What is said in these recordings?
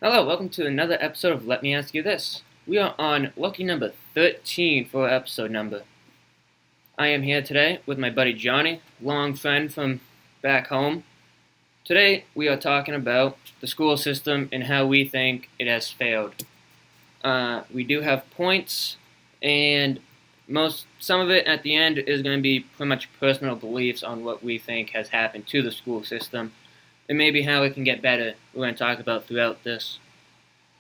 Hello, welcome to another episode of Let Me Ask You This. We are on lucky number 13 for our episode number. I am here today with my buddy Johnny, long friend from back home. Today we are talking about the school system and how we think it has failed. We do have points, and some of it at the end is going to be pretty much personal beliefs on what we think has happened to the school system, and maybe how it can get better. We're going to talk about throughout this.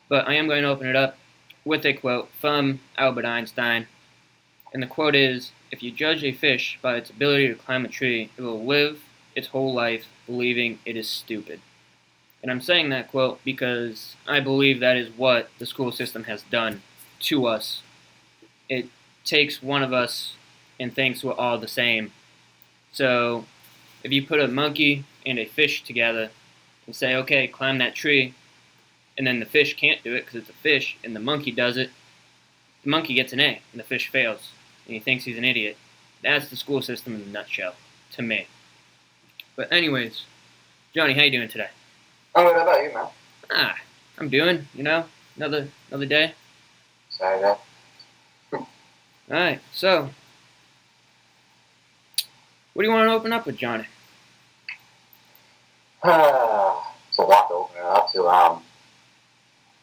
But I am going to open it up with a quote from Albert Einstein. And the quote is, "If you judge a fish by its ability to climb a tree, it will live its whole life believing it is stupid." And I'm saying that quote because I believe that is what the school system has done to us. It takes one of us and thinks we're all the same. So if you put a monkey and a fish together and say, okay, climb that tree, and then the fish can't do it because it's a fish, and the monkey does it, the monkey gets an A, and the fish fails, and he thinks he's an idiot. That's the school system in a nutshell, to me. But anyways, Johnny, how you doing today? Oh, what about you, man? I'm doing, another day. Saturday. Alright, so, what do you want to open up with, Johnny? It's a lot to open it up to.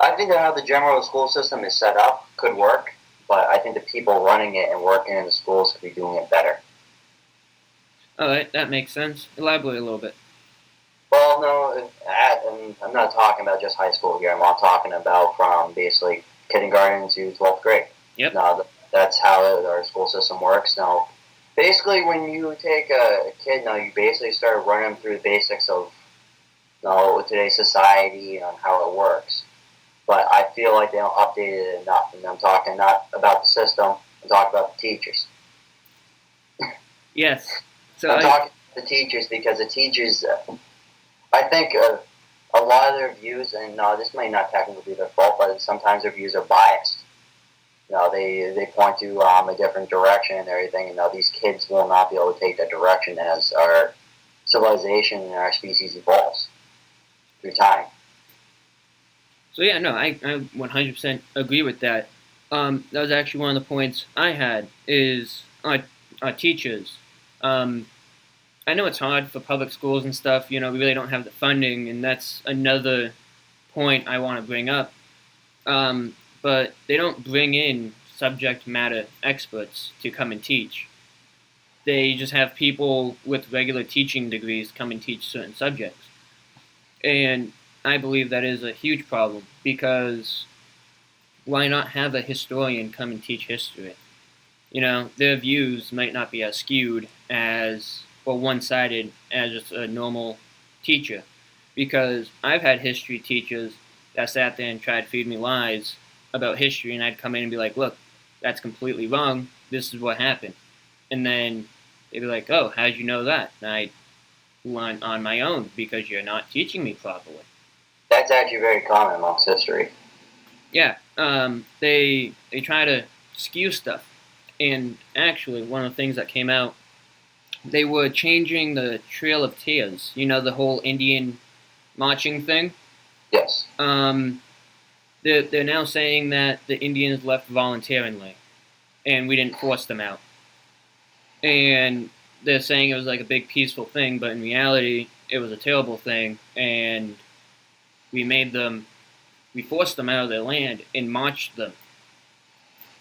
I think that how the general school system is set up could work, but I think the people running it and working in the schools could be doing it better. Alright, that makes sense. Elaborate a little bit. Well, no, and I'm not talking about just high school here. I'm not talking about from basically kindergarten to 12th grade. Yep. No, that's how our school system works. Now, basically, when you take a kid, now you basically start running them through the basics of today's society and how it works. But I feel like they don't update it enough. And I'm talking not about the system, I'm talking about the teachers. Yes. I'm talking about the teachers because the teachers, I think a lot of their views, and this might not technically be their fault, but sometimes their views are biased. They point to a different direction and everything, and these kids will not be able to take that direction as our civilization and our species evolves through time. So yeah, no, I 100% agree with that. That was actually one of the points I had is our teachers. I know it's hard for public schools and stuff. We really don't have the funding, and that's another point I want to bring up. But they don't bring in subject matter experts to come and teach. They just have people with regular teaching degrees come and teach certain subjects. And I believe that is a huge problem because why not have a historian come and teach history? Their views might not be as skewed as or one-sided as just a normal teacher. Because I've had history teachers that sat there and tried to feed me lies about history, and I'd come in and be like, look, that's completely wrong. This is what happened. And then they'd be like, oh, how'd you know that? And I'd learn on my own because you're not teaching me properly. That's actually very common amongst history. Yeah, they try to skew stuff. And actually, one of the things that came out, they were changing the Trail of Tears. The whole Indian marching thing? Yes. They're now saying that the Indians left voluntarily, and we didn't force them out. And they're saying it was like a big peaceful thing, but in reality, it was a terrible thing, and we forced them out of their land and marched them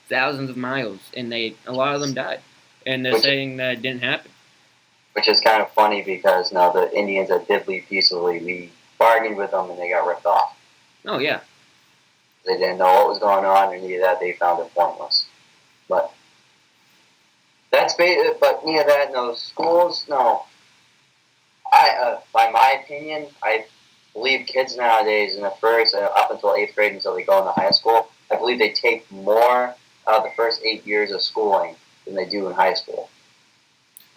thousands of miles, and a lot of them died. And they're saying that it didn't happen. Which is kind of funny because now the Indians that did leave peacefully, we bargained with them and they got ripped off. Oh, yeah. They didn't know what was going on, and either that they found it pointless. But schools, no. By my opinion, I believe kids nowadays in the first up until 8th grade until they go into high school, I believe they take more out of the first 8 years of schooling than they do in high school.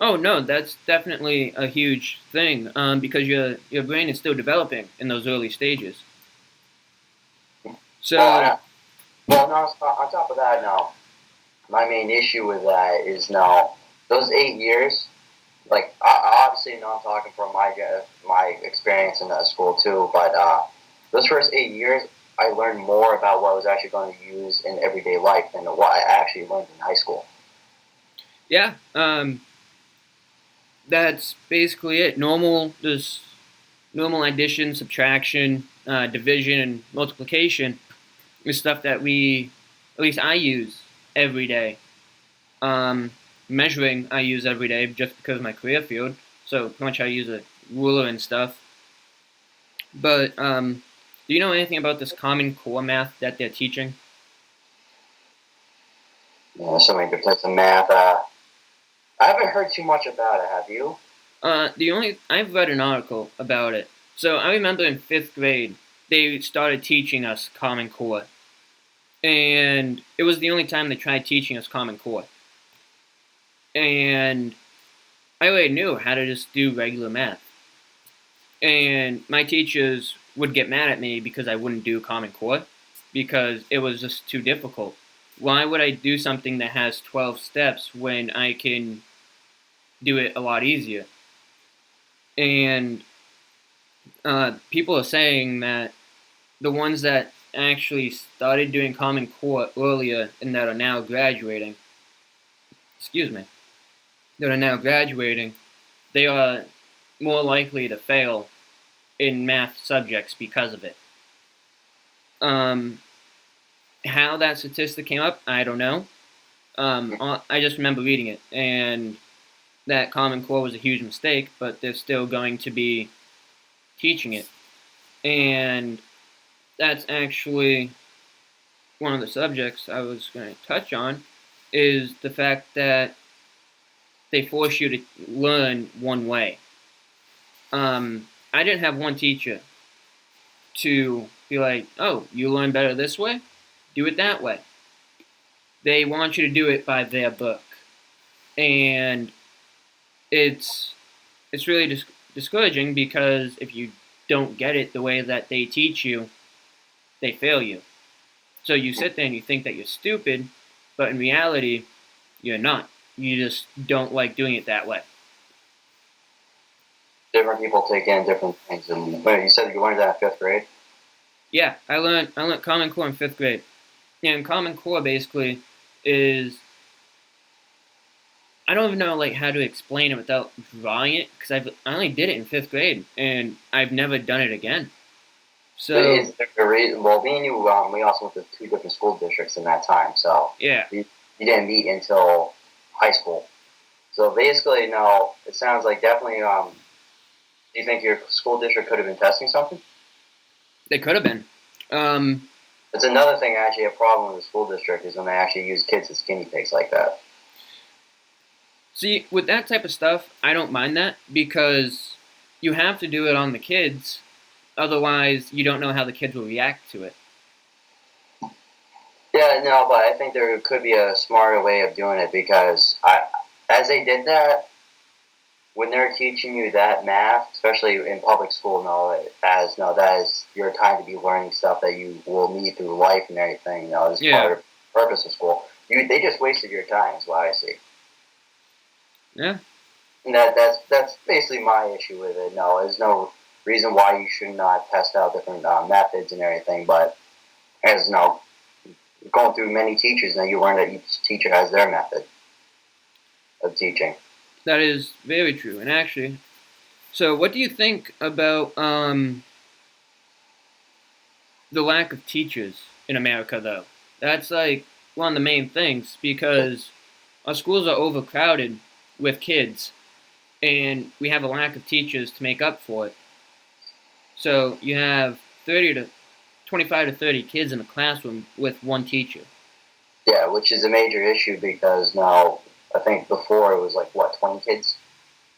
Oh no, that's definitely a huge thing because your brain is still developing in those early stages. So, on top of that, now my main issue with that is now those 8 years. Like obviously, I'm talking from my experience in that school too, but those first 8 years, I learned more about what I was actually going to use in everyday life than what I actually learned in high school. Yeah, that's basically it. Normal addition, subtraction, division, and multiplication is stuff that at least I use every day. Measuring I use every day just because of my career field. So pretty much I use a ruler and stuff. But do you know anything about this Common Core math that they're teaching? So many different types of math. I haven't heard too much about it. Have you? I've read an article about it. So I remember in fifth grade they started teaching us Common Core, and it was the only time they tried teaching us Common Core. And I already knew how to just do regular math. And my teachers would get mad at me because I wouldn't do Common Core because it was just too difficult. Why would I do something that has 12 steps when I can do it a lot easier? And people are saying that the ones that actually started doing Common Core earlier and that are now graduating, excuse me, that are now graduating, they are more likely to fail in math subjects because of it. How that statistic came up, I don't know. I just remember reading it, and that Common Core was a huge mistake, but they're still going to be teaching it. And that's actually one of the subjects I was going to touch on, is the fact that they force you to learn one way. I didn't have one teacher to be like, oh, you learn better this way? Do it that way. They want you to do it by their book. And it's really discouraging because if you don't get it the way that they teach you, they fail you. So you sit there and you think that you're stupid, but in reality, you're not. You just don't like doing it that way. Different people take in different things. And you said you learned that in fifth grade? Yeah, I learned Common Core in fifth grade. And Common Core basically is, I don't even know like how to explain it without drawing it because I only did it in fifth grade and I've never done it again. So is there a reason? Well, me and you, we also went to two different school districts in that time, so yeah, you didn't meet until high school. So basically, no, it sounds like definitely. Do you think your school district could have been testing something? they could have been. It's another thing, actually, a problem with the school district is when they actually use kids as guinea pigs like that. See, with that type of stuff, I don't mind that because you have to do it on the kids. Otherwise, you don't know how the kids will react to it. Yeah, no, but I think there could be a smarter way of doing it because as they did that, when they're teaching you that math, especially in public school, that is your time to be learning stuff that you will need through life and everything. This is part of the purpose of school. They just wasted your time, is what I see. Yeah. And that's basically my issue with it. No, there's no reason why you should not test out different methods and everything, but as going through many teachers, now you learn that each teacher has their method of teaching. That is very true. And actually, so what do you think about the lack of teachers in America, though? That's like one of the main things because our schools are overcrowded with kids, and we have a lack of teachers to make up for it. So you have 25 to 30 kids in a classroom with one teacher. Yeah, which is a major issue because now I think before it was like 20 kids,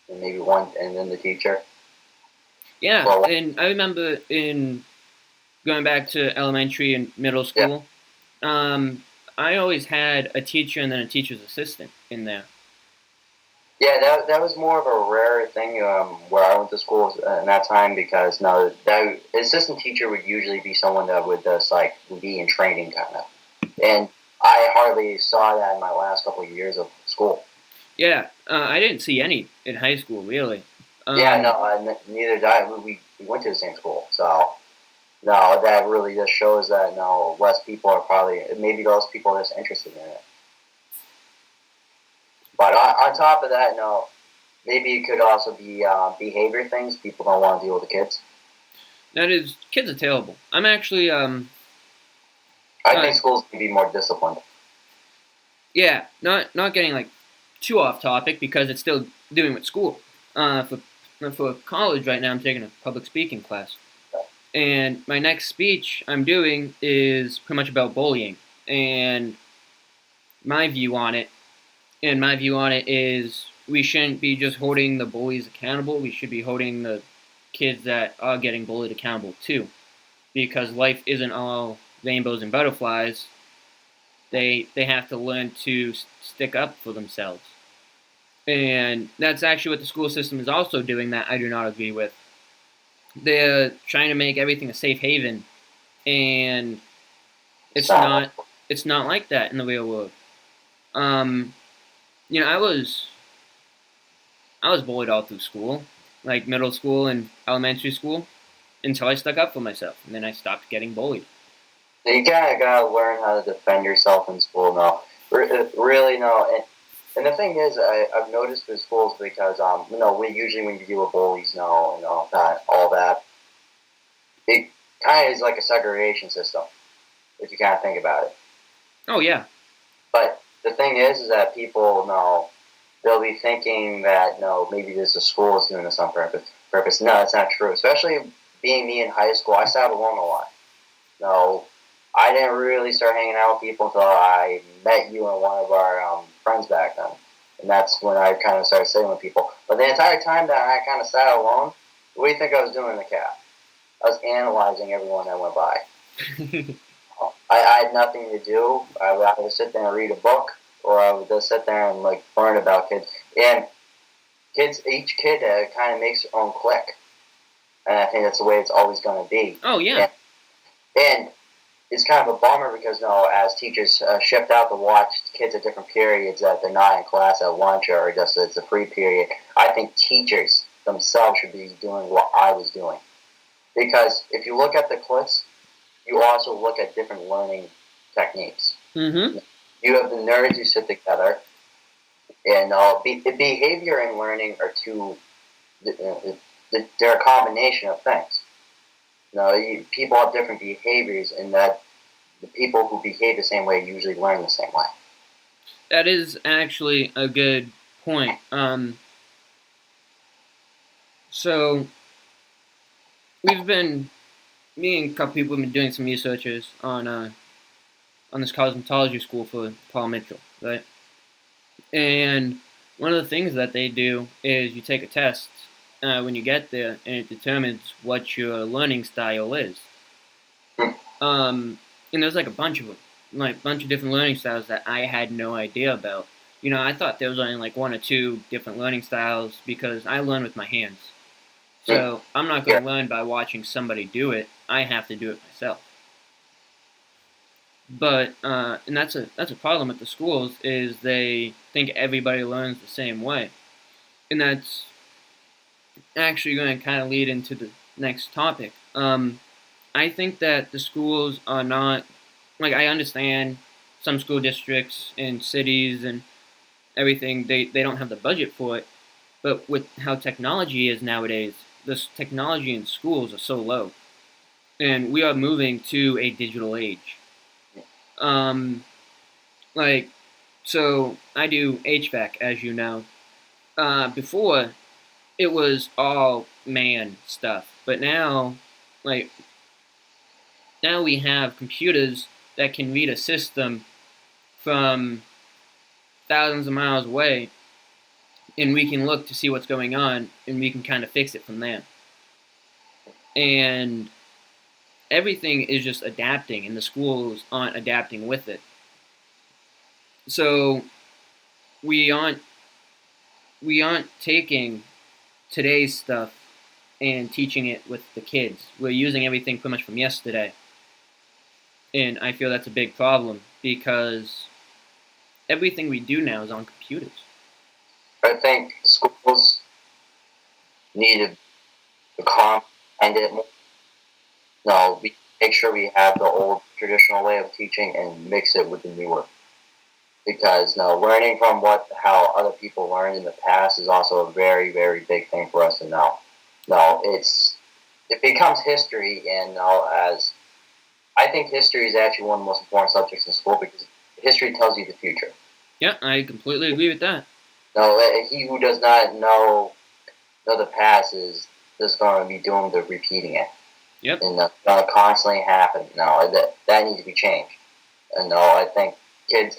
and maybe one, and then the teacher. Yeah, and I remember in going back to elementary and middle school, I always had a teacher and then a teacher's assistant in there. Yeah, that was more of a rare thing where I went to school in that time because that assistant teacher would usually be someone that would just be in training kind of, and I hardly saw that in my last couple of years of school. Yeah, I didn't see any in high school really. Yeah, no, neither did I. We went to the same school, so. no, that really just shows that no, less people are probably maybe those people are just interested in it. But on top of that, no, maybe it could also be behavior things. People don't want to deal with the kids. That is, kids are terrible. I'm actually I think schools can be more disciplined. Yeah, not getting like too off topic because it's still doing with school. For college right now, I'm taking a public speaking class, and my next speech I'm doing is pretty much about bullying and my view on it. And my view on it is we shouldn't be just holding the bullies accountable. We should be holding the kids that are getting bullied accountable too, because life isn't all rainbows and butterflies. They have to learn to stick up for themselves. And that's actually what the school system is also doing that I do not agree with. They're trying to make everything a safe haven, and it's not like that in the real world. Um, I was bullied all through school, like middle school and elementary school, until I stuck up for myself, and then I stopped getting bullied. You gotta learn how to defend yourself in school now. Really, no. And the thing is, I've noticed with schools because we usually when you deal with bullies, that all that, it kind of is like a segregation system if you kind of think about it. Oh yeah. But the thing is that people know they'll be thinking that no, maybe this is school is doing this on purpose. No, that's not true. Especially being me in high school, I sat alone a lot. No, I didn't really start hanging out with people until I met you and one of our friends back then. And that's when I kind of started sitting with people. But the entire time that I kind of sat alone, what do you think I was doing in the cab? I was analyzing everyone that went by. I had nothing to do. I would either sit there and read a book, or I would just sit there and like learn about kids. And each kid kind of makes their own clique. And I think that's the way it's always going to be. Oh yeah. And it's kind of a bummer because as teachers shift out to watch kids at different periods that they're not in class at lunch or just it's a free period, I think teachers themselves should be doing what I was doing. Because if you look at the clips, you also look at different learning techniques. Mm-hmm. You have the nerds who sit together, and behavior and learning are they're a combination of things. People have different behaviors, and that the people who behave the same way usually learn the same way. That is actually a good point. So me and a couple people have been doing some researches on this cosmetology school for Paul Mitchell, right? And one of the things that they do is you take a test when you get there, and it determines what your learning style is. And there's like a bunch of different learning styles that I had no idea about. I thought there was only like one or two different learning styles because I learn with my hands. So I'm not going to learn by watching somebody do it. I have to do it myself. But and that's a problem with the schools is they think everybody learns the same way, and that's actually going to kind of lead into the next topic. I think that the schools are not like I understand some school districts and cities and everything they don't have the budget for it, but with how technology is nowadays, this technology in schools are so low, and we are moving to a digital age. So I do HVAC, as you know. Before, it was all man stuff, but now we have computers that can read a system from thousands of miles away, and we can look to see what's going on, and we can kind of fix it from there. And everything is just adapting, and the schools aren't adapting with it. So we aren't taking today's stuff and teaching it with the kids. We're using everything pretty much from yesterday. And I feel that's a big problem because everything we do now is on computers. I think schools need to comprehend it more. No, we make sure we have the old traditional way of teaching and mix it with the newer. Because no, learning from how other people learned in the past is also a very, very big thing for us to know. No, it becomes history, and no, as I think history is actually one of the most important subjects in school because history tells you the future. Yeah, I completely agree with that. No, he who does not know the past is just going to be doomed to repeating it. Yep. And that's going to constantly happen. No, that needs to be changed. And no, I think kids.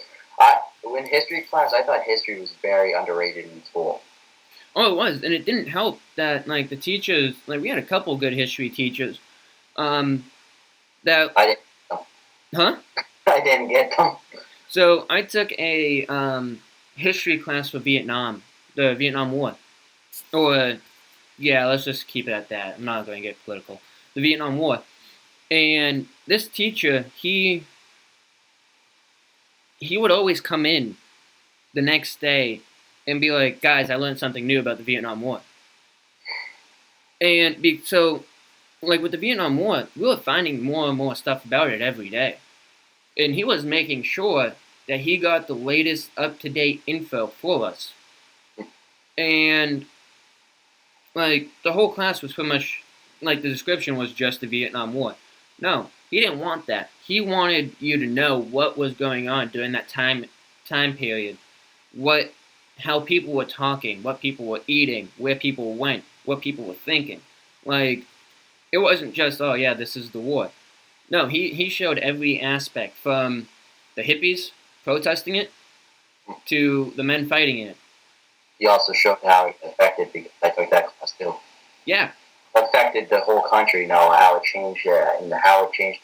In history class, I thought history was very underrated in school. Oh, it was, and it didn't help that like the teachers, like we had a couple good history teachers, that I didn't. huh? I didn't get them. So I took a history class for Vietnam, the Vietnam War, or yeah, let's just keep it at that. I'm not going to get political. The Vietnam War, and this teacher, he would always come in the next day and be like, "Guys, I learned something new about the Vietnam War." And so, like with the Vietnam War, we were finding more and more stuff about it every day, and he was making sure that he got the latest up-to-date info for us. And like the whole class was pretty much like the description was just the Vietnam War. No, he didn't want that. He wanted you to know what was going on during that time period, what how people were talking, what people were eating, where people went, what people were thinking. Like it wasn't just oh yeah, this is the war. No, he showed every aspect from the hippies protesting it to the men fighting in it. He also showed how it affected, because I took that class too. Yeah. Affected the whole country, how it changed, and how it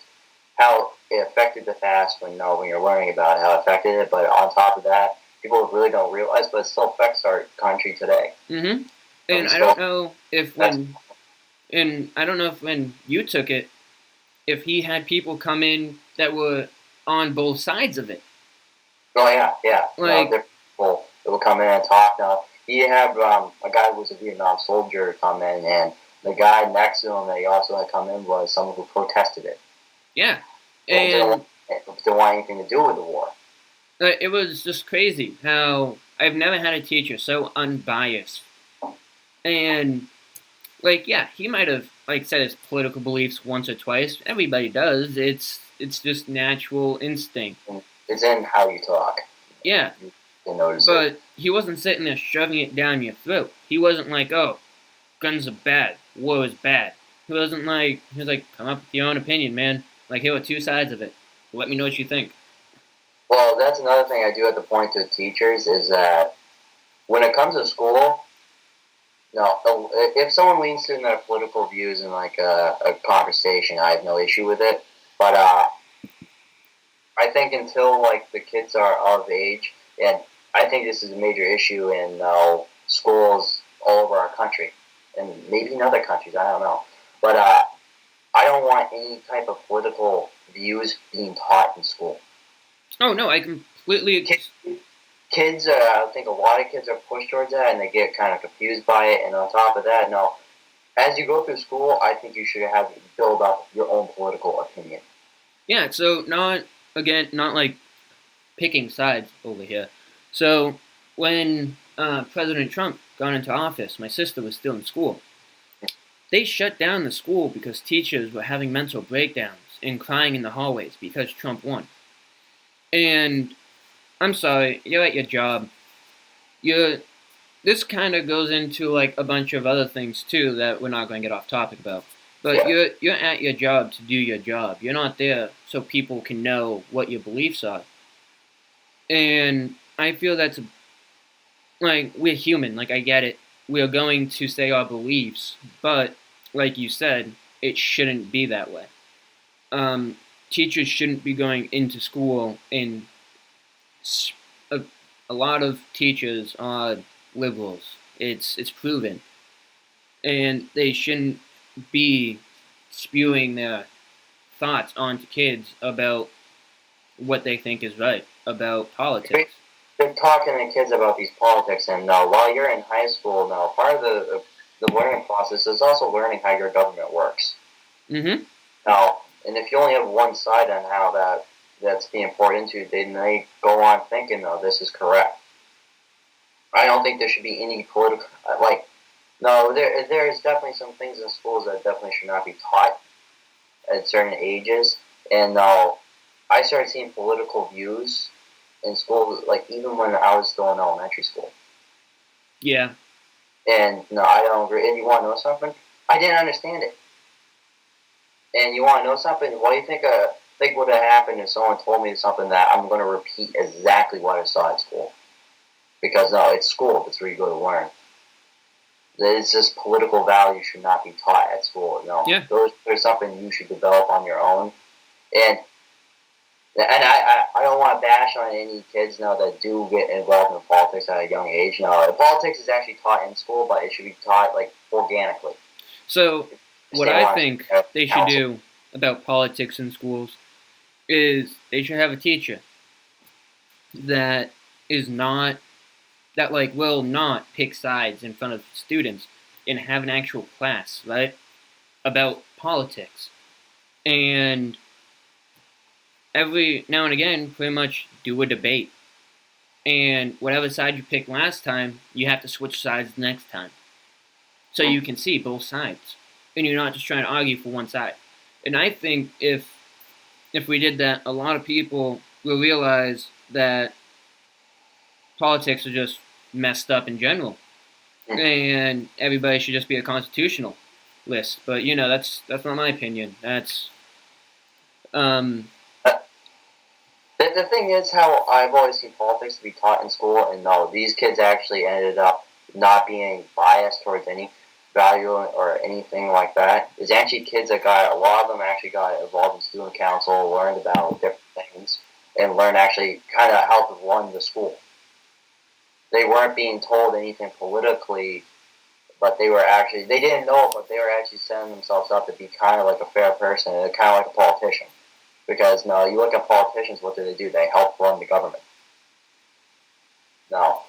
affected the past when you're learning about it, how it affected it. But on top of that, people really don't realize, but it still affects our country today. Mm-hmm. And I don't know if when you took it, if he had people come in that were on both sides of it. Oh yeah. Like different people that would come in and talk. Now he had a guy who was a Vietnam soldier come in, and the guy next to him that he also had come in was someone who protested it. Yeah, and didn't want anything to do with the war. It was just crazy how I've never had a teacher so unbiased. And like yeah, he might have like said his political beliefs once or twice. Everybody does. It's just natural instinct. It's in how you talk. Yeah. You notice but it. He wasn't sitting there shoving it down your throat. He wasn't like, oh, guns are bad, war is bad. He was like, come up with your own opinion, man. Like, here are two sides of it. Let me know what you think. Well, that's another thing I do have to point to teachers is that when it comes to school, if someone leans to their political views in like a conversation, I have no issue with it. But I think until like the kids are of age, and I think this is a major issue in schools all over our country, and maybe in other countries, I don't know. But I don't want any type of political views being taught in school. Oh no, I completely. Kids, I think a lot of kids are pushed towards that, and they get kind of confused by it. And on top of that, no, as you go through school, I think you should build up your own political opinion. Yeah, so not like picking sides over here. So when President Trump got into office, my sister was still in school. They shut down the school because teachers were having mental breakdowns and crying in the hallways because Trump won. And I'm sorry, you're at your job. This kind of goes into like a bunch of other things too that we're not going to get off topic about. But you're at your job to do your job. You're not there so people can know what your beliefs are. And I feel that's like we're human. Like I get it. We're going to say our beliefs, but like you said, it shouldn't be that way. Teachers shouldn't be going into school, and a lot of teachers are liberals. It's proven, and they shouldn't be spewing their thoughts onto kids about what they think is right about politics. They're talking to kids about these politics, and while you're in high school, part of the learning process is also learning how your government works. Mm-hmm. Now, and if you only have one side on how that's being poured into, then they go on thinking, no, this is correct. I don't think there should be any political, no, there's definitely some things in schools that definitely should not be taught at certain ages. And I started seeing political views in school, like even when I was still in elementary school. Yeah. And no, I don't agree. And you want to know something? I didn't understand it. And you want to know something? What do you think would have happened if someone told me something that I'm going to repeat exactly what I saw at school? Because no, it's school. That's where you go to learn. It's just political values should not be taught at school. No, Yeah. There's something you should develop on your own. And I don't want to bash on any kids now that do get involved in politics at a young age. No, politics is actually taught in school, but it should be taught like organically. So what I think they should do about politics in schools is they should have a teacher that will not pick sides in front of students and have an actual class, right, about politics. And every now and again, pretty much do a debate. And whatever side you picked last time, you have to switch sides next time. So you can see both sides. And you're not just trying to argue for one side. And I think if we did that, a lot of people will realize that politics are just messed up in general. And everybody should just be a constitutionalist. But that's not my opinion. That's The thing is how I've always seen politics to be taught in school, and no, these kids actually ended up not being biased towards any value or anything like that. Is actually kids that a lot of them actually got involved in student council, learned about different things, and learned actually kind of how to run the school. They weren't being told anything politically, but they didn't know it, but they were actually setting themselves up to be kind of like a fair person, and kind of like a politician. Because no, you look at politicians, what do? They help run the government. No.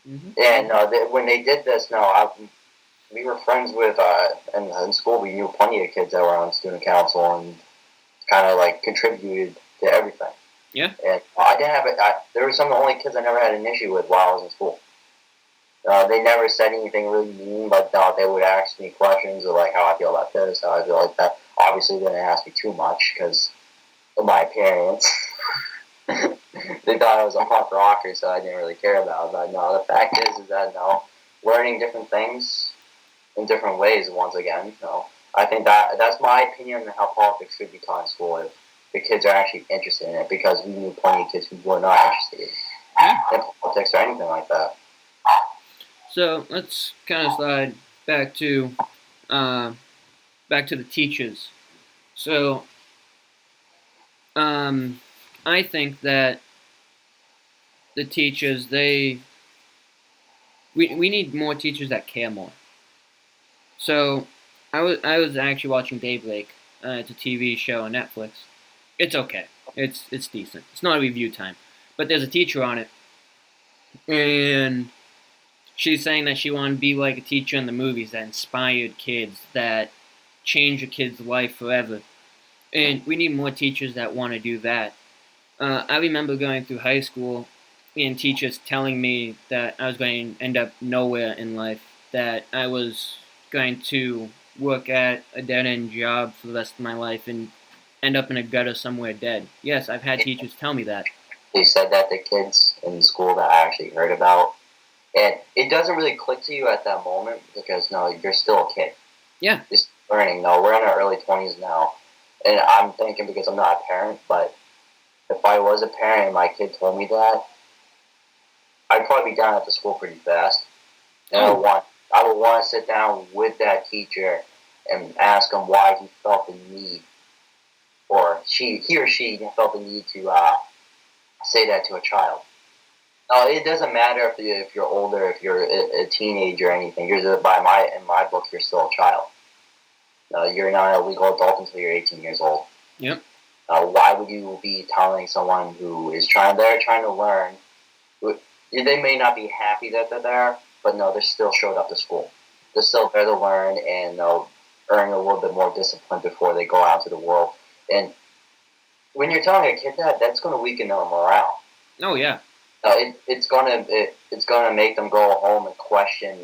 Mm-hmm. And when they did this, we were friends with, in school we knew plenty of kids that were on student council and kind of like contributed to everything. Yeah. And I didn't have it. There were some of the only kids I never had an issue with while I was in school. They never said anything really mean, but they would ask me questions of like how I feel about this, how I feel like that. Obviously, they didn't ask me too much because of my appearance. They thought I was a punk rocker, so I didn't really care about it. But no, the fact is that learning different things in different ways. Once again, I think that's my opinion on how politics should be taught in school. If the kids are actually interested in it, because we knew plenty of kids who were not interested in politics or anything like that. So let's kind of slide back to the teachers. So I think that the teachers we need more teachers that care more. So I was actually watching Daybreak. It's a TV show on Netflix. It's okay. It's decent. It's not a review time, but there's a teacher on it, and she's saying that she wanted to be like a teacher in the movies that inspired kids, that changed a kid's life forever. And we need more teachers that want to do that. I remember going through high school and teachers telling me that I was going to end up nowhere in life, that I was going to work at a dead-end job for the rest of my life and end up in a gutter somewhere dead. Yes, I've had teachers tell me that. They said that to kids in school that I actually heard about. And it doesn't really click to you at that moment because, you're still a kid. Yeah. You're still learning. We're in our early 20s now. And I'm thinking, because I'm not a parent, but if I was a parent and my kid told me that, I'd probably be down at the school pretty fast. And I would want to sit down with that teacher and ask him why he felt the need, or he or she felt the need to say that to a child. It doesn't matter if you're older, if you're a teenager or anything. In my book, you're still a child. You're not a legal adult until you're 18 years old. Yep. Why would you be telling someone who is trying to learn? They may not be happy that they're there, but they still showed up to school. They're still there to learn, and earn a little bit more discipline before they go out to the world. And when you're telling a kid that, that's going to weaken their morale. Oh yeah. It's gonna make them go home and question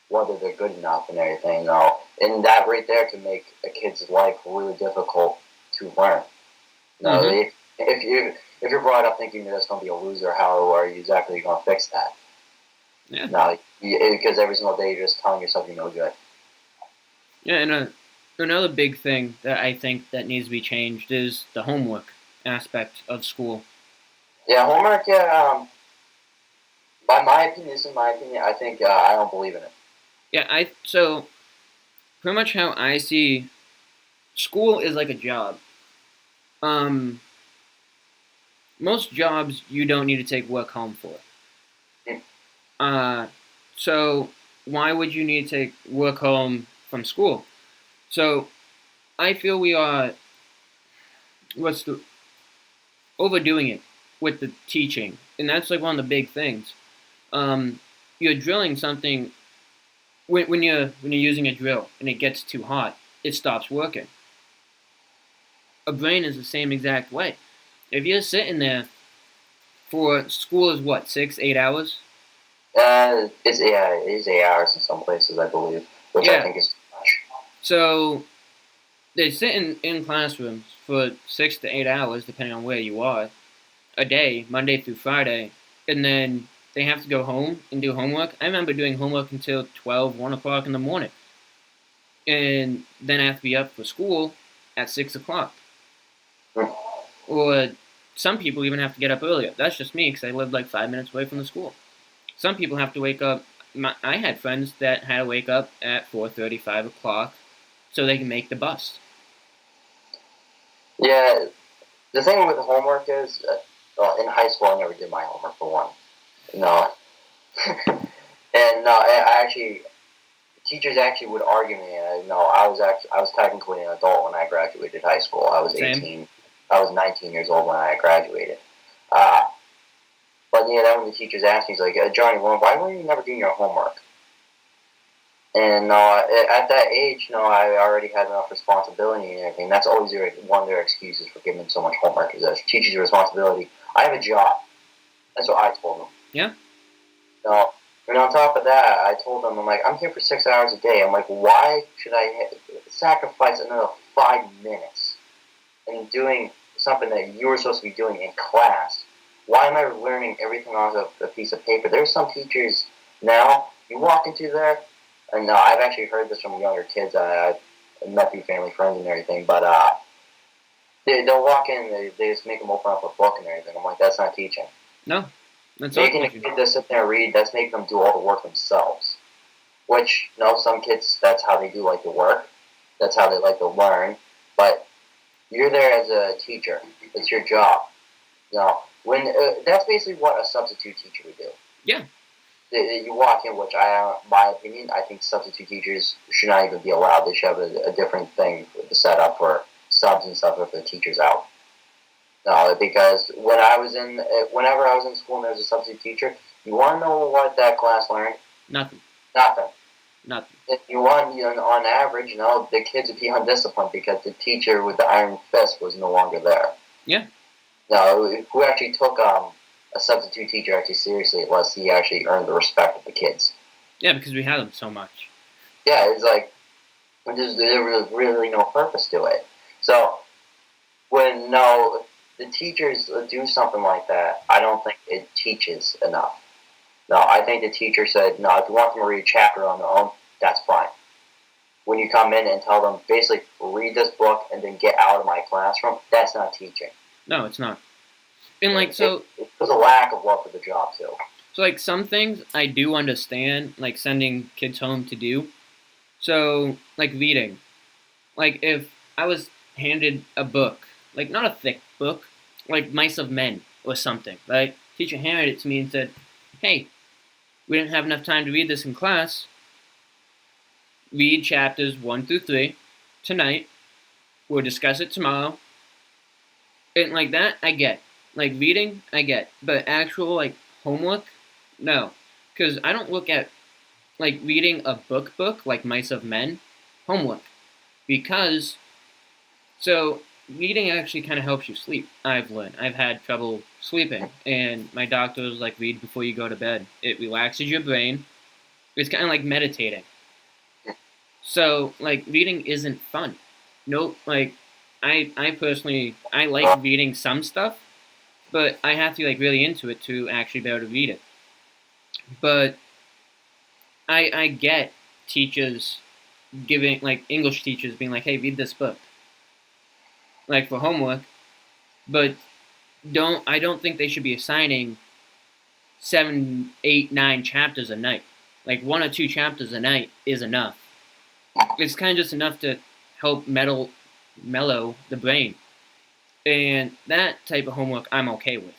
whether they're good enough and everything. And that right there can make a kid's life really difficult to learn. Mm-hmm. If you're brought up thinking you're just gonna be a loser, how are you exactly gonna fix that? Yeah. No, because every single day you're just telling yourself you're no good. Yeah, and another big thing that I think that needs to be changed is the homework aspect of school. Yeah, homework. Yeah. By my opinion, this is my opinion. I think I don't believe in it. Yeah, so pretty much how I see school is like a job. Um, most jobs you don't need to take work home for. Mm. Uh, so why would you need to take work home from school? So I feel we are what's the overdoing it with the teaching, and that's like one of the big things. Um, you're drilling something when you're using a drill and it gets too hot, it stops working. A brain is the same exact way. If you're sitting there for school is what 6 8 hours. It is 8 hours in some places, I believe, which I Yeah. think is too much. So they sit in classrooms for 6 to 8 hours, depending on where you are, a day, Monday through Friday, and then they have to go home and do homework. I remember doing homework until 12, 1 o'clock in the morning. And then I have to be up for school at 6 o'clock. Mm. Or some people even have to get up earlier. That's just me because I live like 5 minutes away from the school. Some people have to wake up. I had friends that had to wake up at 4:30, 5 o'clock so they can make the bus. Yeah, the thing with homework is, in high school, I never did my homework for one. No, and no, I actually teachers actually would argue me. No, I was technically an adult when I graduated high school. I was Same. 18. I was 19 years old when I graduated. Uh, but yeah, then when the teachers asked me, he's like, Johnny, well, why were you never doing your homework? And at that age, I already had enough responsibility and everything. That's always one of their excuses for giving so much homework is that teaches you responsibility. I have a job. That's what I told them. Yeah. No, and on top of that, I told them, I'm like, I'm here for 6 hours a day. I'm like, why should I sacrifice another 5 minutes in doing something that you were supposed to be doing in class? Why am I learning everything off of a piece of paper? There's some teachers now, you walk into there, and I've actually heard this from younger kids. I've met through family friends and everything, but they'll walk in, they just make them open up a book and everything. I'm like, that's not teaching. No. That's Making not a kid to sit there and read, that's making them do all the work themselves. Which, some kids, that's how they do like to work. That's how they like to learn. But you're there as a teacher. It's your job. When that's basically what a substitute teacher would do. Yeah. You walk in, which my opinion, I think substitute teachers should not even be allowed. They should have a different thing set up for subs and stuff if the teacher's out. No, because whenever I was in school and there was a substitute teacher, you want to know what that class learned? Nothing. Nothing. Nothing. If you want, on average, the kids would be undisciplined because the teacher with the iron fist was no longer there. Yeah. No, who actually took a substitute teacher actually seriously unless he actually earned the respect of the kids. Yeah, because we had them so much. Yeah, it's like there was really no purpose to it. So when the teachers do something like that, I don't think it teaches enough. No, I think the teacher said, no, if you want them to read a chapter on their own, that's fine. When you come in and tell them, basically, read this book and then get out of my classroom, that's not teaching. No, it's not. And like so, it was a lack of love for the job too. So like some things I do understand, like sending kids home to do. So like reading, like if I was handed a book, like not a thick book, like Mice of Men or something, right? Teacher handed it to me and said, "Hey, we didn't have enough time to read this in class. Read chapters 1 through 3 tonight. We'll discuss it tomorrow." And like that, I get. Like reading, I get. But actual like homework, no. Because I don't look at like reading a book like Mice of Men, homework. because so reading actually kind of helps you sleep. I've learned. I've had trouble sleeping, and my doctor was like, read before you go to bed. It relaxes your brain. It's kind of like meditating. So like reading isn't fun. Nope. Like I personally I like reading some stuff, but I have to like really into it to actually be able to read it. But I get teachers giving like English teachers being like, hey, read this book like for homework, but don't think they should be assigning 7, 8, 9 chapters a night. Like 1 or 2 chapters a night is enough. It's kind of just enough to help mellow the brain, and that type of homework I'm okay with.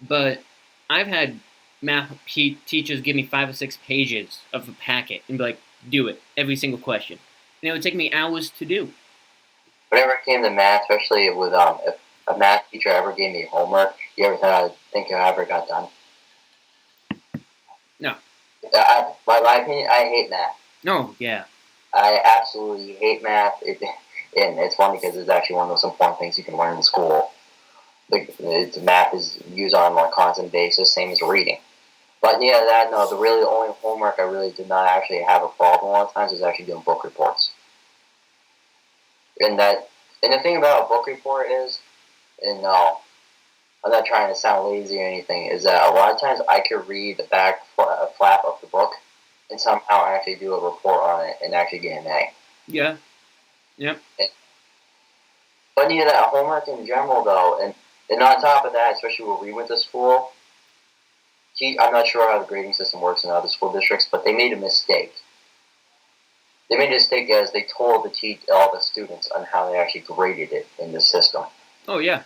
But I've had math teachers give me 5 or 6 pages of a packet and be like, do it every single question, and it would take me hours to do. Whenever it came to math, especially with if a math teacher ever gave me homework, you ever think I ever got done? No. My opinion, I hate math. No, yeah. I absolutely hate math. And it's funny because it's actually one of those important things you can learn in school. Math is used on a constant basis, same as reading. But yeah, the really only homework I really did not actually have a problem a lot of times is actually doing book reports. And the thing about a book report is, and no, I'm not trying to sound lazy or anything, is that a lot of times I could read the back flap of the book and somehow actually do a report on it and actually get an A. Yeah. Yep. But yeah, that homework in general though, and on top of that, especially when we went to school, I'm not sure how the grading system works in other school districts, but they made a mistake. They made a mistake as they told all the students on how they actually graded it in the system. Oh yeah.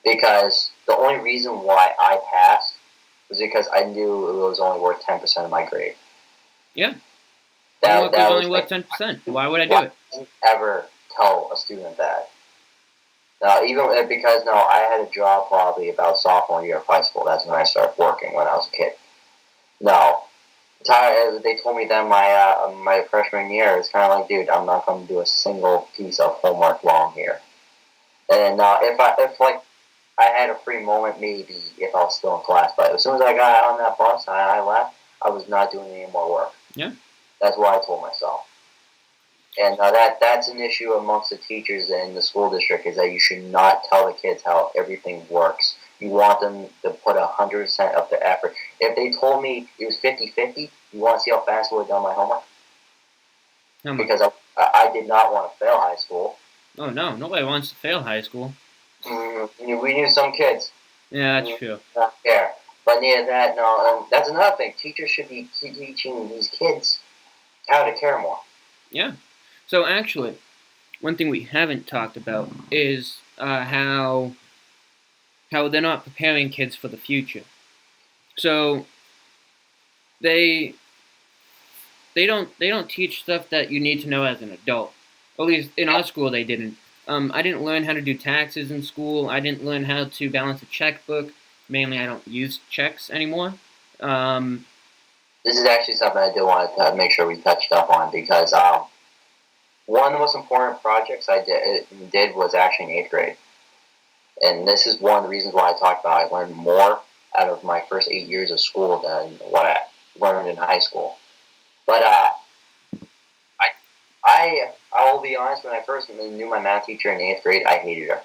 Because the only reason why I passed was because I knew it was only worth 10% of my grade. Yeah. Homework was only worth 10%. Why would I do it? I didn't ever tell a student that. Even because I had a job probably about sophomore year of high school. That's when I started working when I was a kid. No, they told me that my freshman year. It's kind of like, dude, I'm not going to do a single piece of homework while I'm here. And if I had a free moment, maybe if I was still in class. But as soon as I got on that bus and I left, I was not doing any more work. Yeah. That's what I told myself. And that's an issue amongst the teachers in the school district, is that you should not tell the kids how everything works. You want them to put 100% of their effort. If they told me it was 50-50, you want to see how fast I would have done my homework? Because I did not want to fail high school. Oh no, nobody wants to fail high school. We knew some kids. Yeah, that's true. Not care. But near that, that's another thing. Teachers should be teaching these kids how to care more. Yeah. So actually, one thing we haven't talked about is how they're not preparing kids for the future. So they don't teach stuff that you need to know as an adult. At least in our school, they didn't. I didn't learn how to do taxes in school. I didn't learn how to balance a checkbook. Mainly, I don't use checks anymore. This is actually something I do want to make sure we touched up on, because one of the most important projects I did was actually in 8th grade. And this is one of the reasons why I talked about I learned more out of my first 8 years of school than what I learned in high school. But I will be honest, when I first knew my math teacher in 8th grade, I hated her.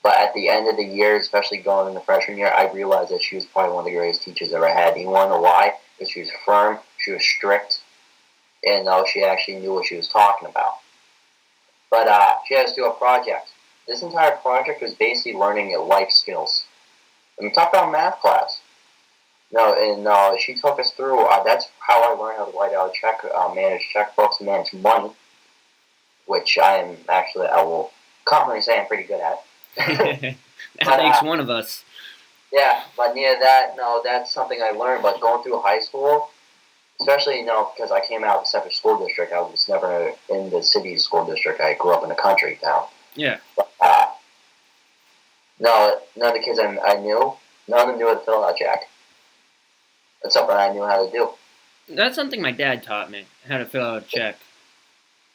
But at the end of the year, especially going into freshman year, I realized that she was probably one of the greatest teachers I ever had. You want to know why? Because she was firm, she was strict, and she actually knew what she was talking about. But she had us do a project. This entire project was basically learning life skills. And we talked about math class. She took us through. That's how I learned how to write out a check, manage checkbooks, manage money, which I will confidently say I'm pretty good at. That makes one of us. Yeah, but near that, that's something I learned. But going through high school, especially, because I came out of a separate school district, I was never in the city school district. I grew up in a country town. Yeah. But, none of the kids I knew, none of them knew how to fill out a check. That's something I knew how to do. That's something my dad taught me, how to fill out a check.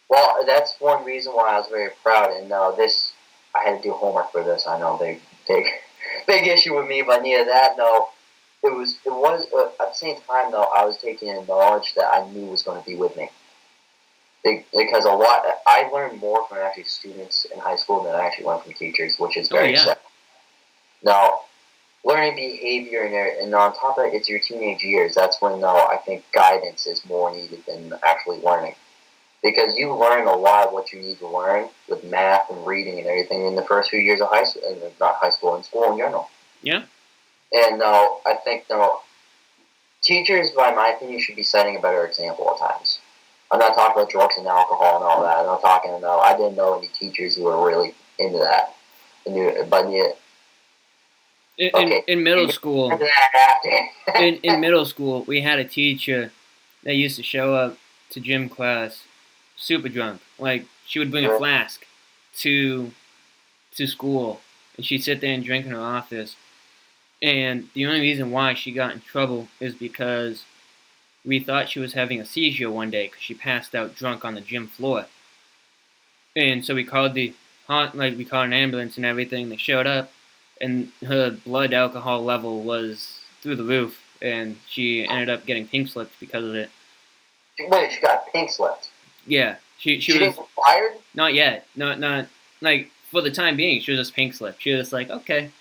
Well, that's one reason why I was very proud. And this, I had to do homework for this. I know, big, big issue with me, but neither that. No, it was at the same time though. I was taking in knowledge that I knew was going to be with me. Because a lot, I learned more from actually students in high school than I actually learned from teachers, which is Oh very yeah. sad. Now, learning behavior and on top of it, it's your teenage years. That's when though I think guidance is more needed than actually learning. Because you learn a lot of what you need to learn with math and reading and everything in the first few years of high school, and not high school, in school in general. Yeah. And I think teachers, by my opinion, should be setting a better example at times. I'm not talking about drugs and alcohol and all that. I'm not talking about. I didn't know any teachers who were really into that. But yeah, okay. In middle school, Into that after. in middle school, we had a teacher that used to show up to gym class super drunk. Like she would bring a flask to school, and she'd sit there and drink in her office. And the only reason why she got in trouble is because we thought she was having a seizure one day because she passed out drunk on the gym floor. And so we called we called an ambulance and everything. They showed up, and her blood alcohol level was through the roof, and she ended up getting pink slipped because of it. Wait, she got pink slipped. Yeah, she She was didn't get fired? not yet, not like for the time being. She was just pink slipped. She was just like, okay,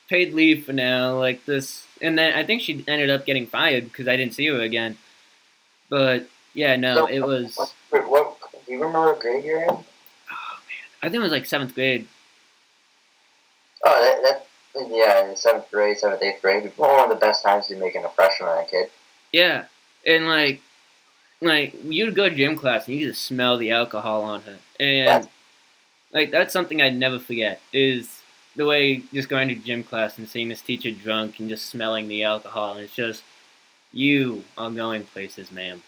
paid leave for now, like this, and then I think she ended up getting fired because I didn't see her again. But yeah, no, So, it was. what do you remember what grade you're in? I think it was like seventh grade. Oh, yeah, in seventh grade, seventh, eighth grade, one of the best times to be making a freshman on a kid. Yeah, and like you'd go to gym class and you could just smell the alcohol on her, and That's, like that's something I'd never forget is the way just going to gym class and seeing this teacher drunk and just smelling the alcohol, and it's just you are going places, ma'am.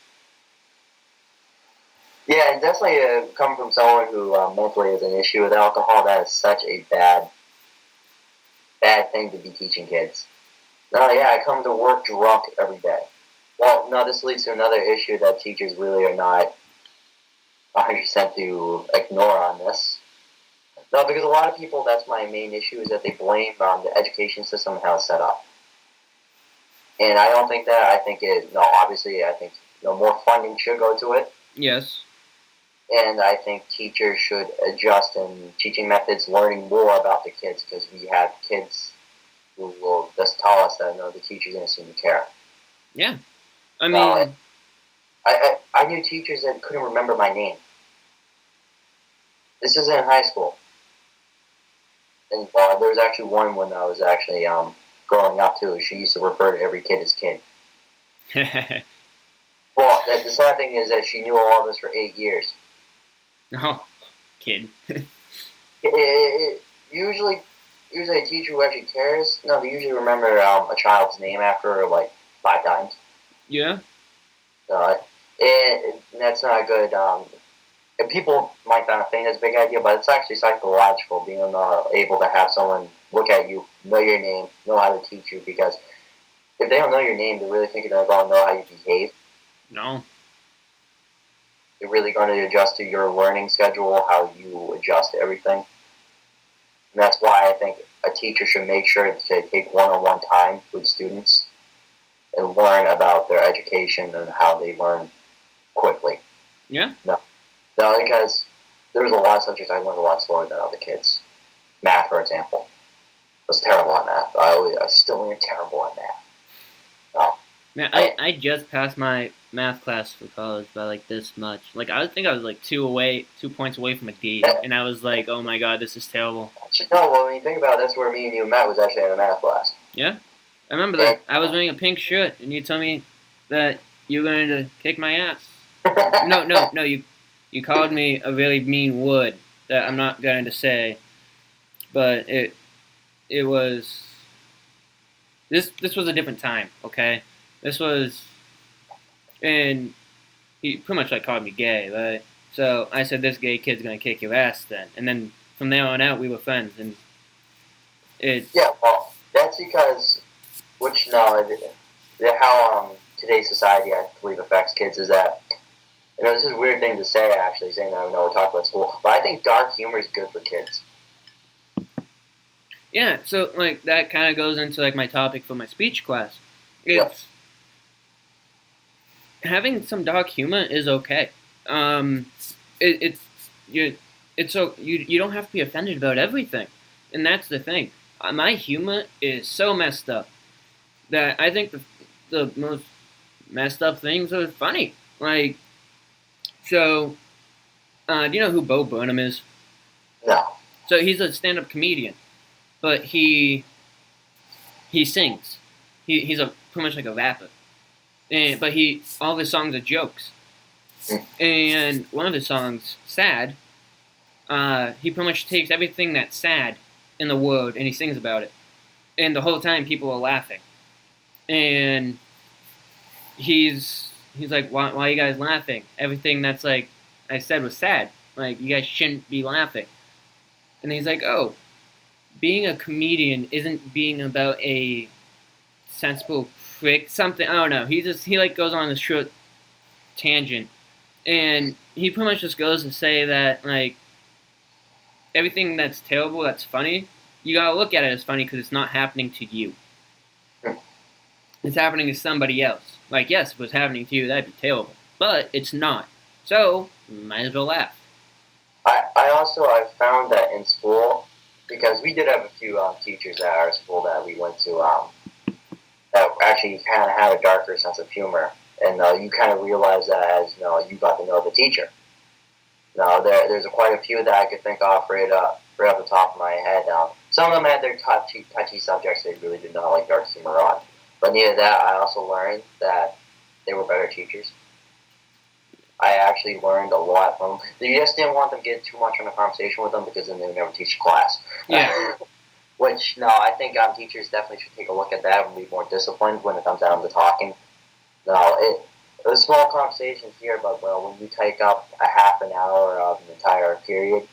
yeah, and definitely coming from someone who mentally has an issue with alcohol, that is such a bad thing to be teaching kids. No, yeah, I come to work drunk every day. Well, no, this leads to another issue that teachers really are not 100% to ignore on this. No, because a lot of people, that's my main issue, is that they blame the education system and how it's set up. And I don't think that. I think obviously, I think more funding should go to it. Yes. And I think teachers should adjust in teaching methods, learning more about the kids, because we have kids who will just tell us that no, the teachers didn't seem to care. Yeah. I No, mean, I knew teachers that couldn't remember my name. This is in high school. And there was actually one when I was actually growing up too. She used to refer to every kid as kid. Well, the sad thing is that she knew all of us for 8 years. no, kid. Usually a teacher who actually cares, no, they usually remember a child's name after her like 5 times. Yeah. And that's not good. And people might not think that's a big idea, but it's actually psychological being able to have someone look at you, know your name, know how to teach you. Because if they don't know your name, they're really thinking they're going to know how you behave. No. They're really going to adjust to your learning schedule, how you adjust to everything. And that's why I think a teacher should make sure to take one-on-one time with students and learn about their education and how they learn quickly. Yeah. No, because there's a lot of subjects I learned a lot slower than other kids. Math, for example. I was terrible on math. I still am terrible on math. No. Man, I just passed my math class for college by like this much. Like I think I was like 2 points away from a D, and I was like, oh my god, this is terrible. No, well, when you think about it, that's where me and you met, was actually in a math class. Yeah, I remember that. I was wearing a pink shirt, and you told me that you were going to kick my ass. No. You called me a really mean word that I'm not going to say, but it was this was a different time. Okay, this was, and he pretty much like called me gay, right? So I said, this gay kid's gonna kick your ass then, and then from there on out we were friends, and it's Yeah, well, that's because, how today's society, I believe, affects kids is that this is a weird thing to say, actually, saying that we talk about school, but I think dark humor is good for kids. Yeah, so like that kind of goes into like my topic for my speech class. Yep. It's having some dark humor is okay. It's you it's so you don't have to be offended about everything, and that's the thing. My humor is so messed up that I think the most messed up things are funny. Like so, do you know who Bo Burnham is? No. So he's a stand-up comedian, but he sings. He's a pretty much like a rapper, but all of his songs are jokes. And one of his songs, "Sad," he pretty much takes everything that's sad in the world and he sings about it. And the whole time people are laughing. And he's like, why are you guys laughing? Everything that's like I said was sad. Like you guys shouldn't be laughing. And he's like, oh, being a comedian isn't being about a sensible prick something. I don't know. He like goes on this short tangent, and he pretty much just goes to say that like everything that's terrible, that's funny, you gotta look at it as funny because it's not happening to you. It's happening to somebody else. Like yes, if it was happening to you, that'd be terrible, but it's not. So might as well laugh. I found that in school, because we did have a few teachers at our school that we went to that actually kind of had a darker sense of humor, and you kind of realize that as you got to know the teacher. Now there's quite a few that I could think of right off the top of my head. Some of them had their touchy subjects they really did not like dark humor on, but near that I also learned that they were better teachers. I actually learned a lot from them. You just didn't want them to get too much in a conversation with them because then they would never teach class. Yeah. Which, no, I think teachers definitely should take a look at that and be more disciplined when it comes down to talking. No, it's small conversations here, but when you take up a half an hour of an entire period,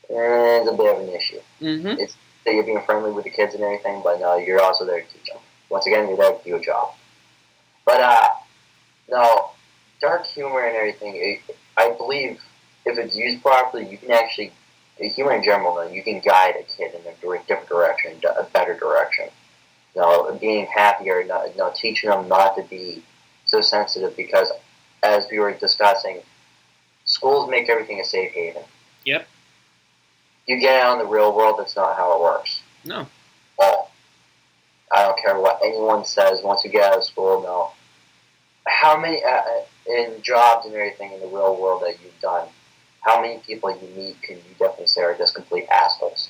it's a bit of an issue. Mm-hmm. It's that you're being friendly with the kids and everything, but no, you're also there to teach them. Once again, you're there to do a job. But, no, dark humor and everything, I believe if it's used properly, you can actually, humor in general, you can guide a kid in a different direction, a better direction. Being happier, teaching them not to be so sensitive because, as we were discussing, schools make everything a safe haven. Yep. You get out in the real world, that's not how it works. No. Well, I don't care what anyone says, once you get out of school, no. How many, in jobs and everything in the real world that you've done, how many people you meet can you definitely say are just complete assholes?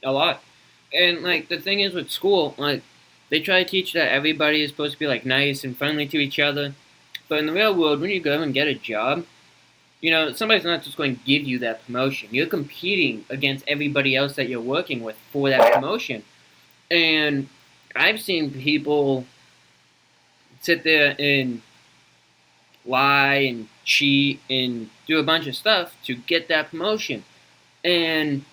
A lot. And like the thing is with school, like they try to teach that everybody is supposed to be like nice and friendly to each other. But in the real world, when you go and get a job, somebody's not just going to give you that promotion. You're competing against everybody else that you're working with for that promotion. And I've seen people sit there and lie and cheat and do a bunch of stuff to get that promotion. And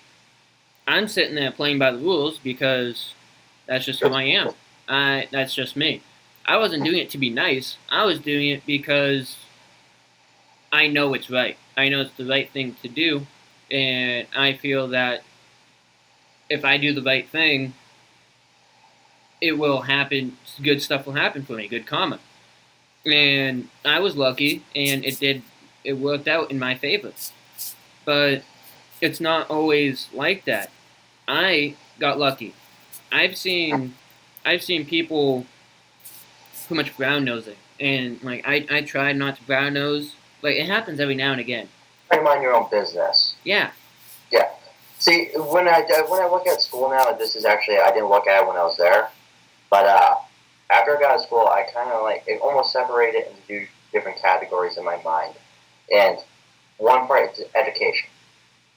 I'm sitting there playing by the rules because that's just who I am. That's just me. I wasn't doing it to be nice. I was doing it because I know it's right. I know it's the right thing to do. And I feel that if I do the right thing, it will happen. Good stuff will happen for me. Good karma. And I was lucky, and it worked out in my favor. But it's not always like that. I got lucky. I've seen people pretty much brown nosing, and like I tried not to brown nose. Like it happens every now and again. Try to mind your own business. Yeah. Yeah. See, when I look at school now, this is actually I didn't look at it when I was there, but after I got out of school, I kind of it almost separated into two different categories in my mind, and one part is education.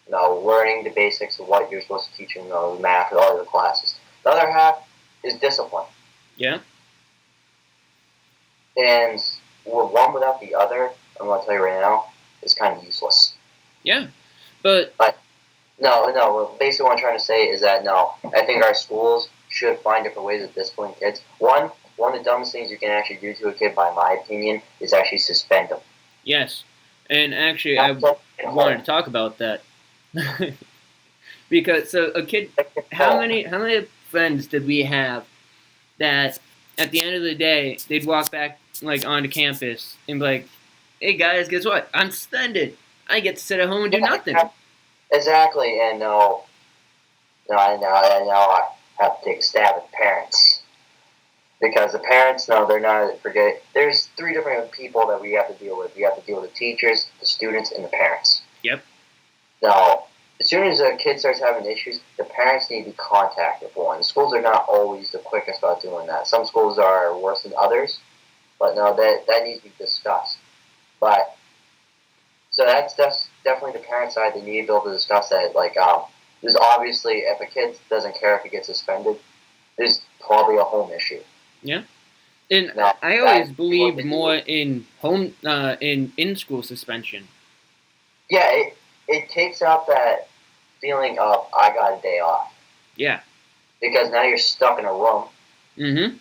Learning the basics of what you're supposed to teach in math and all your classes. The other half is discipline. Yeah. And one without the other, I'm going to tell you right now, is kind of useless. Yeah. But no. Basically, what I'm trying to say is that I think our schools should find different ways of disciplining kids. One of the dumbest things you can actually do to a kid, by my opinion, is actually suspend them. Yes, and actually, I Not just at wanted home. to talk about that because so a kid, how many friends did we have that at the end of the day they'd walk back like onto campus and be like, "Hey guys, guess what? I'm suspended. I get to sit at home and do nothing." Yeah, exactly, and I have to take a stab at the parents because the parents, no, they're not forget. There's three different people that we have to deal with. We have to deal with the teachers, the students, and the parents. Yep. Now, as soon as a kid starts having issues, the parents need to be contacted for one. Schools are not always the quickest about doing that. Some schools are worse than others, but no, that needs to be discussed. But so that's definitely the parent side. They need to be able to discuss that. Like, there's obviously if a kid doesn't care if he gets suspended, there's probably a home issue. Yeah. And Now, I that always believed more in home in school suspension. yeah, it takes out that feeling of I got a day off Yeah. because now you're stuck in a room Mm-hmm.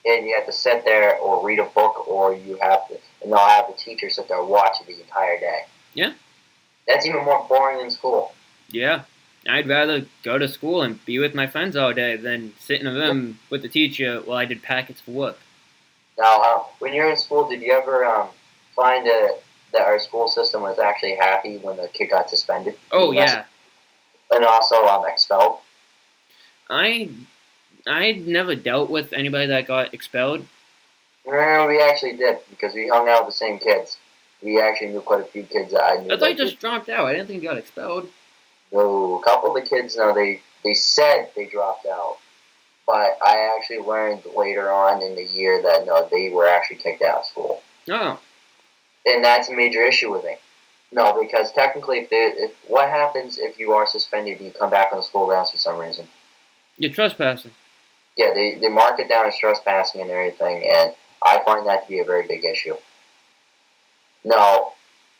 and you have to sit there or read a book or you have to and they'll have the teacher sit there and watch it the entire day. Yeah. That's even more boring than school. Yeah. I'd rather go to school and be with my friends all day than sit in a room with the teacher while I did packets for work. Now, when you're in school, did you ever find that our school system was actually happy when the kid got suspended? Oh yeah. And also expelled? I never dealt with anybody that got expelled. We actually did because we hung out with the same kids. We actually knew quite a few kids that I knew. I thought he just dropped out. I didn't think he got expelled. No, a couple of the kids, no, they said they dropped out. But I actually learned later on in the year that no, they were actually kicked out of school. Oh. And that's a major issue with me. No, because technically, if what happens if you are suspended and you come back on the school grounds for some reason? You're trespassing. Yeah, they mark it down as trespassing and everything, and I find that to be a very big issue. Now,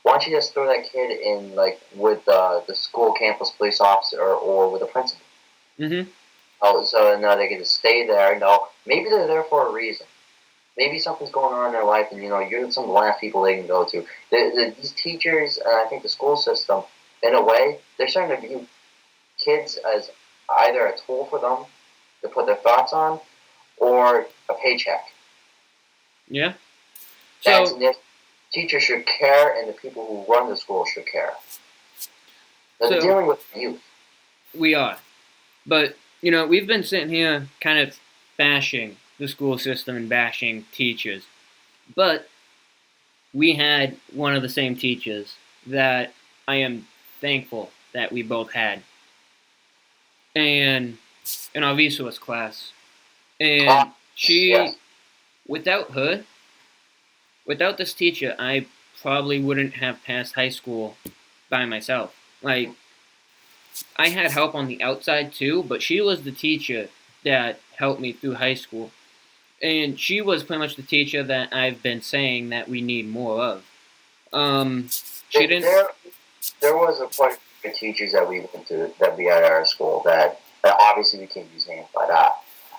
why don't you just throw that kid in like with the school campus police officer or with a principal? Mm-hmm. Oh, so no, they get to stay there. No, maybe they're there for a reason. Maybe something's going on in their life, and you're some of the last people they can go to. These teachers, and I think the school system, in a way, they're starting to view kids as either a tool for them to put their thoughts on, or a paycheck. Yeah. That's So teachers should care, and the people who run the school should care. They're So- dealing with youth. we are, but we've been sitting here kind of bashing the school system and bashing teachers, but we had one of the same teachers that I am thankful that we both had, and in our resource class, and she, Yes. without her, without this teacher, I probably wouldn't have passed high school by myself. Like, I had help on the outside too, but she was the teacher that helped me through high school. And she was pretty much the teacher that I've been saying that we need more of. She didn't. There was a quite a few teachers that we went to that we had at our school that obviously we can't use names, but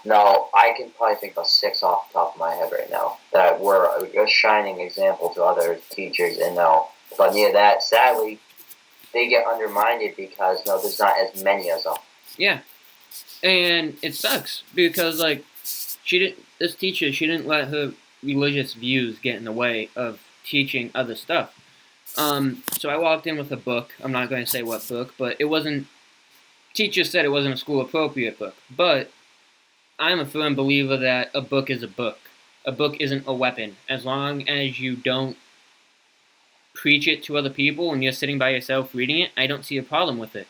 no, I can probably think of 6 off the top of my head right now that were a shining example to other teachers. And no, but near that, sadly, they get undermined because no, there's not as many as them. Yeah, and it sucks because like this teacher, she didn't let her religious views get in the way of teaching other stuff. So I walked in with a book. I'm not going to say what book, but it wasn't. Teacher said it wasn't a school appropriate book, but I'm a firm believer that a book is a book. A book isn't a weapon. As long as you don't preach it to other people and you're sitting by yourself reading it, I don't see a problem with it.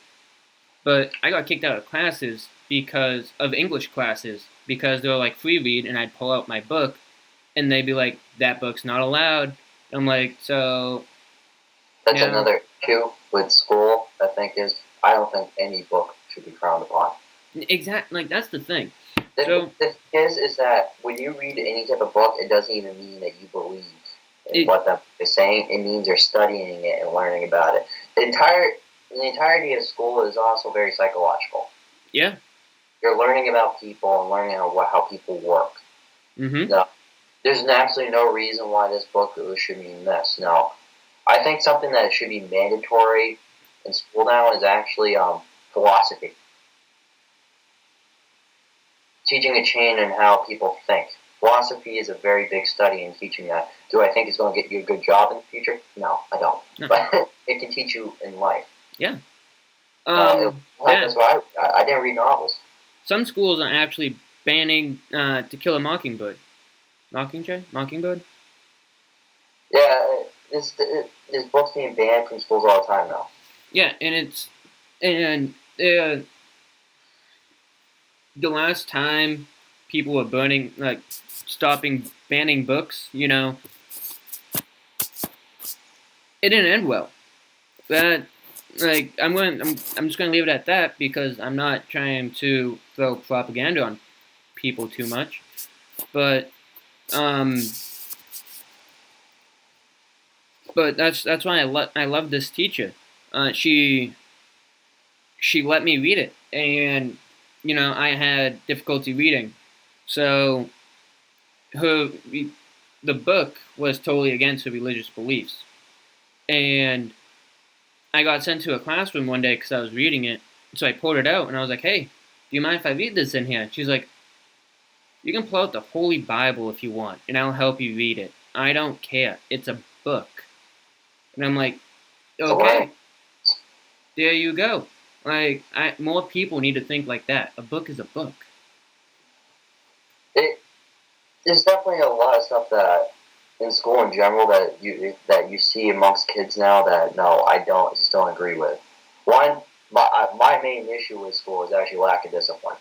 But I got kicked out of classes because of English classes because they were like free read, and I'd pull out my book, and they'd be like, "That book's not allowed." I'm like, so. That's Yeah. another issue with school. I think is I don't think any book should be frowned upon. Exactly, like that's the thing. The So- thing is that when you read any type of book, it doesn't even mean that you believe in It- what they're saying. It means you're studying it and learning about it. The entirety of school is also very psychological. Yeah. You're learning about people and learning how people work. Mm-hmm. There's absolutely no reason why this book should mean this. Now, I think something that should be mandatory in school now is actually philosophy, teaching a change in how people think. Philosophy is a very big study in teaching that. Do I think it's going to get you a good job in the future? No, I don't. No. But it can teach you in life. Yeah. Yeah. That's why I didn't read novels. Some schools are actually banning To Kill a Mockingbird. Mockingbird? Yeah, there's books being banned from schools all the time now. Yeah, and the last time people were stopping banning books, it didn't end well. That I'm just gonna leave it at that because I'm not trying to throw propaganda on people too much, but that's why I love this teacher. She let me read it, and I had difficulty reading, so her the book was totally against her religious beliefs, and I got sent to a classroom one day because I was reading it. So I pulled it out and I was like, "Hey, do you mind if I read this in here?" She's like, "You can pull out the Holy Bible if you want, and I'll help you read it. I don't care. It's a book." And I'm like, "Okay, there you go." More people need to think like that. A book is a book. There's definitely a lot of stuff that in school in general that you see amongst kids now that no, I just don't agree with. One, my main issue with school is actually lack of discipline.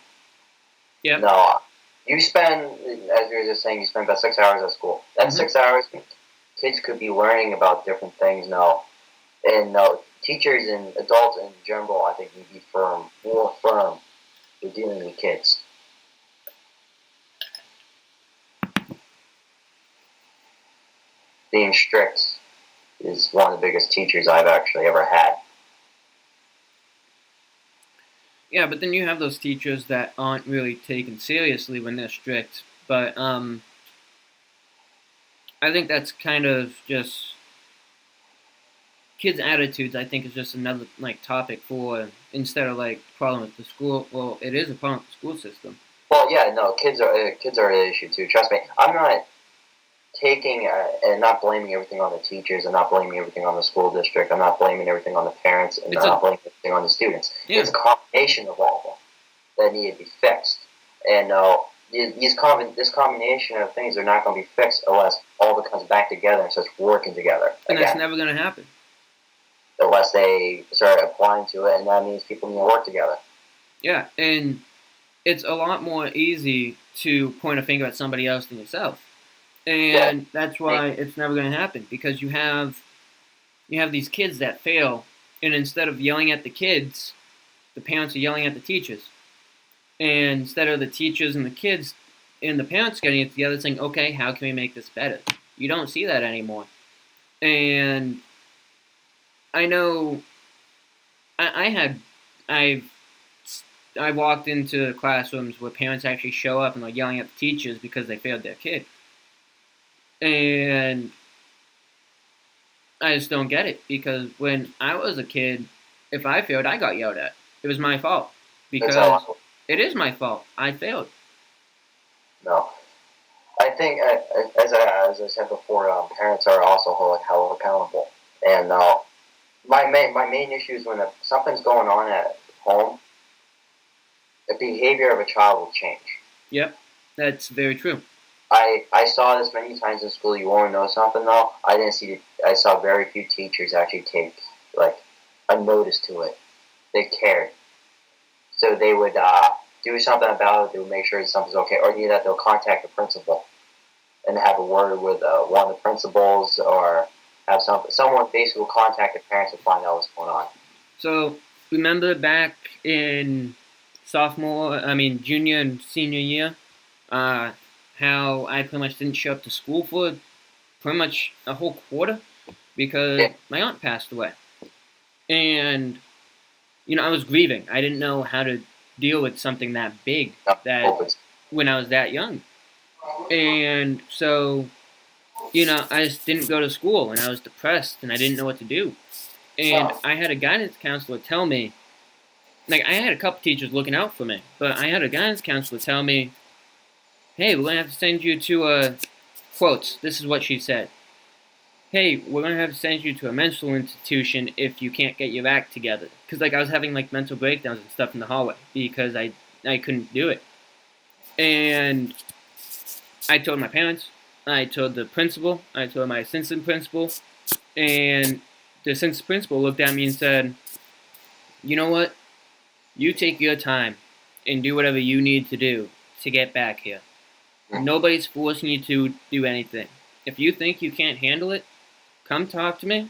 Yeah. No, you spend, as you were just saying, you spend about 6 hours at school. That 6 hours, kids could be learning about different things now. And no, teachers and adults in general, I think, need to be more firm with dealing with kids. Being strict is one of the biggest teachers I've actually ever had. Yeah, but then you have those teachers that aren't really taken seriously when they're strict. But I think that's kind of just kids' attitudes. I think is just another topic for instead of problem with the school. Well, it is a problem with the school system. Well, yeah, no, kids are an issue too. Trust me, I'm not taking and not blaming everything on the teachers and not blaming everything on the school district. I'm not blaming everything on the parents and not blaming everything on the students. Yeah. It's a combination of all of them that need to be fixed. And this combination of things are not going to be fixed unless all of it comes back together and starts working together. And that's never going to happen. Unless they start applying to it, and that means people need to work together. Yeah, and it's a lot more easy to point a finger at somebody else than yourself. And that's why it's never going to happen, because you have these kids that fail, and instead of yelling at the kids, the parents are yelling at the teachers. And instead of the teachers and the kids and the parents getting it together saying, okay, how can we make this better? You don't see that anymore. And I know I walked into classrooms where parents actually show up and are yelling at the teachers because they failed their kid. And I just don't get it, because when I was a kid, if I failed, I got yelled at. It was my fault, because it is my fault. I failed. No, I think as I said before, parents are also held accountable. And my main issue is when something's going on at home, the behavior of a child will change. Yep, that's very true. I saw this many times in school. You want to know something though? I saw very few teachers actually take a notice to it. They cared, so they would do something about it. They would make sure that something's okay, or either that they'll contact the principal and have a word with one of the principals, or have someone basically will contact the parents and find out what's going on. So remember back in junior and senior year, how I pretty much didn't show up to school for pretty much a whole quarter because my aunt passed away. And, I was grieving. I didn't know how to deal with something that big when I was that young. And so I just didn't go to school and I was depressed and I didn't know what to do. And Oh, I had a guidance counselor tell me, like, I had a couple teachers looking out for me, but I had a guidance counselor tell me, hey, we're going to have to send you to quotes. This is what she said. Hey, we're going to have to send you to a mental institution if you can't get your act together. Because, like, I was having, like, mental breakdowns and stuff in the hallway because I couldn't do it. And I told my parents, I told the principal, I told my assistant principal, and the assistant principal looked at me and said, you know what? You take your time and do whatever you need to do to get back here. Nobody's forcing you to do anything. If you think you can't handle it, come talk to me,